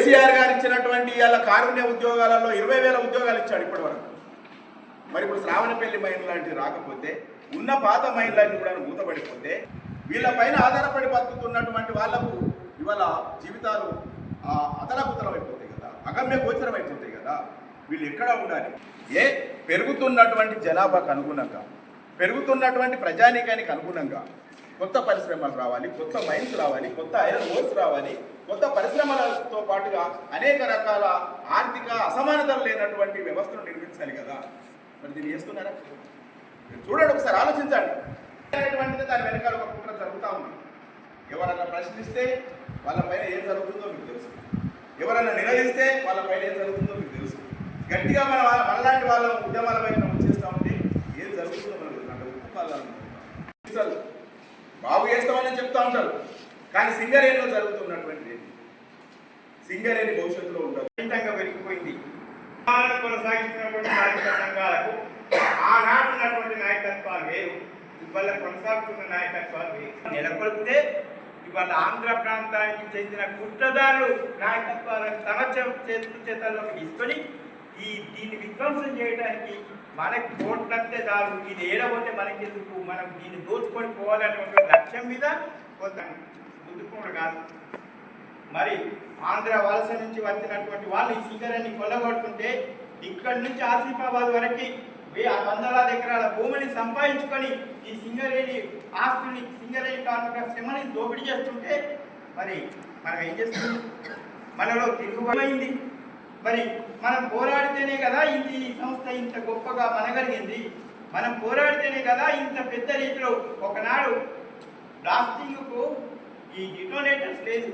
కేసీఆర్ గారు ఇచ్చినటువంటి ఇలా కారుణ్య ఉద్యోగాలలో 20,000 ఉద్యోగాలు ఇచ్చాడు ఇప్పటివరకు. మరి ఇప్పుడు శ్రావణపల్లి మైన్ లాంటివి రాకపోతే, ఉన్న పాత మైన్లన్నీ కూడా మూతపడిపోతే, వీళ్ళపైన ఆధారపడి బతుకుతున్నటువంటి వాళ్లకు ఇవాళ జీవితాలు అతలకుతలం అయిపోతాయి కదా, అగమ్య గోచరం అయిపోతాయి కదా. వీళ్ళు ఎక్కడ ఉండాలి? పెరుగుతున్నటువంటి జనాభాకు అనుగుణంగా, పెరుగుతున్నటువంటి ప్రజానీకానికి అనుగుణంగా కొత్త పరిశ్రమలు రావాలి, కొత్త మైన్స్ రావాలి, కొత్త ఐరన్ ఓర్స్ రావాలి, కొత్త పరిశ్రమలతో పాటుగా అనేక రకాల ఆర్థిక అసమానతలు లేనటువంటి వ్యవస్థను నిర్మించాలి కదా. మరి దీన్ని చేస్తున్నారా? చూడండి, ఒకసారి ఆలోచించండి. దాని వెనకాల ఒక కుట్ర జరుగుతూ ఉంది. ఎవరన్నా ప్రశ్నిస్తే వాళ్ళపైన ఏం జరుగుతుందో మీకు తెలుసు, ఎవరన్నా నిలదీస్తే వాళ్ళపైన ఏం జరుగుతుందో మీకు తెలుసు. గట్టిగా మనలాంటి వాళ్ళ ఉద్యమాల వైపు చేస్తూ ఉంటే ఏం జరుగుతుందో మనకు బాగు చేస్తామని చెప్తా ఉంటారు. కానీ సింగరేణిలో జరుగుతున్నటువంటి సింగరేణి భవిష్యత్తులో ఉండదు, పెరిగిపోయింది. కొనసాగించినటువంటి కార్మిక సంఘాలకు ఆనాడు ఉన్నటువంటి నాయకత్వాలు వేరు, ఇవాళ కొనసాగుతున్న నాయకత్వాలు వేరు. నెలకొల్పితే ఇవాళ ఆంధ్ర ప్రాంతానికి చెందిన కుట్రదారులు నాయకత్వాలను తమ చేతుల్లోకి తీసుకొని దీన్ని విధ్వంసం చేయడానికి మనకి కోట్లంతే చాలు, ఇది ఏడబోతే మనకెందుకు, మనం దీన్ని దోచుకొని పోవాలనేటువంటి లక్ష్యం మీద కొంత ముందుకు కాదు. మరి ఆంధ్ర వలస నుంచి వచ్చినటువంటి వాళ్ళు ఈ సింగరేణి కొల్లగొడుతుంటే ఇక్కడి నుంచి ఆసిఫాబాద్ వరకు వందలాది ఎకరాల భూమిని సంపాదించుకొని ఈ సింగరేణి ఆస్తుని, సింగరేణి కార్మిక శ్రమని దోపిడీ చేస్తుంటే మరి మనం ఏం చేస్తున్నాం? మనలో తిరుగుబడింది. మరి మనం పోరాడితేనే కదా ఈ సంస్థ ఇంత గొప్పగా మనగలిగింది. మనం పోరాడితేనే కదా ఇంత పెద్ద రీతిలో. ఒకనాడు బ్లాస్టింగ్కు ఈ డిటోనేటర్స్ లేదు,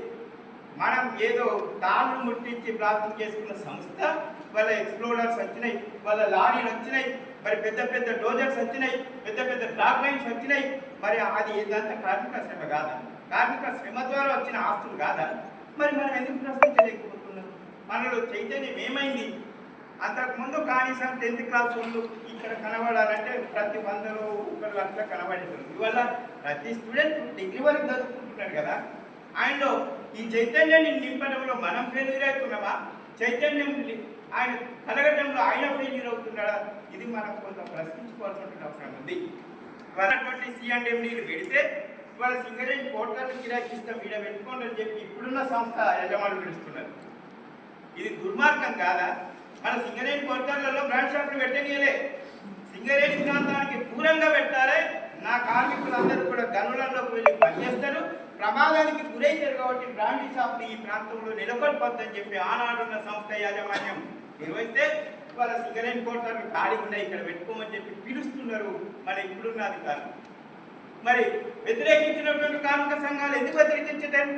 మనం ఏదో తాళ్ళు ముట్టించి బ్లాస్టింగ్ చేసుకున్న సంస్థ. వాళ్ళ ఎక్స్ప్లోడర్స్ వచ్చినాయి, వాళ్ళ లారీలు వచ్చినాయి, మరి పెద్ద పెద్ద డోజర్స్ వచ్చినాయి, పెద్ద పెద్ద డ్రాగ్ లైన్స్ వచ్చినాయి. మరి అది ఏదంతా కార్మిక శ్రమ కాదా? కార్మిక శ్రమ ద్వారా వచ్చిన ఆస్తులు కాదా? మరి మనం ఎందుకు ప్రశ్నించలేకపోతున్నాం? మనలో చైతన్యం ఏమైంది? అంతకుముందు కనీసం 10th క్లాస్ వాళ్ళు ఇక్కడ కనబడాలంటే ప్రతి 100లో 1 అట్లా కనబడుతుంది. ఇవాళ ప్రతి స్టూడెంట్ డిగ్రీ వరకు చదువుకుంటున్నాడు కదా. ఆయనలో ఈ చైతన్యాన్ని నింపడంలో మనం ఫెయిల్యూర్ అవుతున్నామా? చైతన్యం ఆయన కలగడంలో ఆయన ఫెయిల్యూర్ అవుతున్నాడా? ఇది మనం కొంత ప్రశ్నించుకోవాల్సిన అవసరం ఉంది. ఇవాళటువంటి C&Mలు పెడితే ఇవాళ సింగరేణి కోట్లను గిరాకిస్తాం, ఈడ పెట్టుకోండి అని చెప్పి ఇప్పుడున్న సంస్థ యజమానులు పిలుస్తున్నారు. ఇది దుర్మార్గం కాదా? మన సింగరేణి కోట్లలో బ్రాండ్ షాపులు పెట్టనీయలే, సింగరేణి ప్రాంతానికి దూరంగా పెట్టాలి. నా కార్మికులందరూ కూడా గనులలోకి వెళ్ళి పనిచేస్తారు, ప్రమాదానికి గురైతారు. కాబట్టి బ్రాండీ షాప్ని ఈ ప్రాంతంలో నెలకొల్పొద్దని చెప్పి ఆనాడున్న సంస్థ యాజమాన్యం నిర్వహిస్తే వాళ్ళ సింగరేణి కోట్లను ఖాళీ ఉన్నాయి, ఇక్కడ పెట్టుకోమని చెప్పి పిలుస్తున్నారు మన ఇప్పుడున్న అధికారులు. మరి వ్యతిరేకించినటువంటి కార్మిక సంఘాలు ఎందుకు వ్యతిరేకించడం?